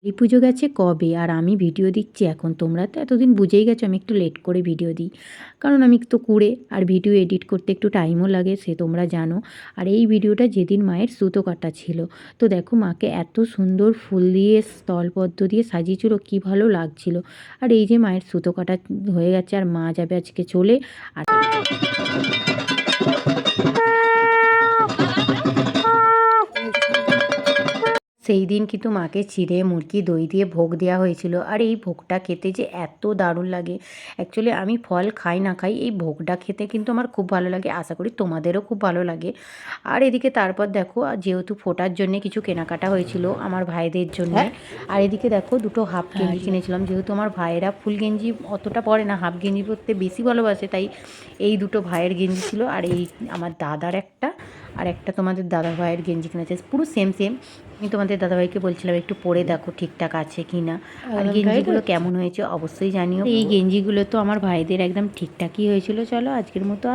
এই পুজো গেছে কবে আর আমি ভিডিও দিচ্ছি এখন। তোমরা তো এতদিন বুঝেই গেছো আমি একটু লেট করে ভিডিও দিই, কারণ আমি তো কুঁড়ে আর ভিডিও এডিট করতে একটু টাইমও লাগে, সে তোমরা জানো। আর এই ভিডিওটা যেদিন মায়ের সুতো কাটা ছিল, তো দেখো মাকে এত সুন্দর ফুল দিয়ে স্থলপদ্ম দিয়ে সাজিয়েছিল, কী ভালো লাগছিল। আর এই যে মায়ের সুতো কাটা হয়ে গেছে আর মা যাবে আজকে চলে। আর সেই দিন কিন্তু মাকে চিড়ে মুরগি দই দিয়ে ভোগ দেওয়া হয়েছিল। আর এই ভোগটা খেতে যে এত দারুণ লাগে, অ্যাকচুয়ালি আমি ফল খাই না খাই, এই ভোগটা খেতে কিন্তু আমার খুব ভালো লাগে, আশা করি তোমাদেরও খুব ভালো লাগে। আর এদিকে তারপর দেখো যেহেতু ফোটার জন্যে কিছু কেনাকাটা হয়েছিল আমার ভাইদের জন্যে। আর এদিকে দেখো দুটো হাফ গেঞ্জি কিনেছিলাম, যেহেতু আমার ভাইয়েরা ফুল গেঞ্জি অতটা পরে না, হাফ গেঞ্জি পরতে বেশি ভালোবাসে, তাই এই দুটো ভাইয়ের গেঞ্জি ছিল। আর এই আমার দাদার একটা, আর একটা তোমাদের দাদা ভাইয়ের গেঞ্জি কিনেছে, পুরো সেম সেম। আমি তোমাদের দাদাভাইকে বলছিলাম একটু পরে দেখো ঠিকঠাক আছে কি না, আর গেঞ্জিগুলো কেমন হয়েছে অবশ্যই জানিও। এই গেঞ্জিগুলো তো আমার ভাইদের একদম ঠিকঠাকই হয়েছিল। চলো আজকের মতো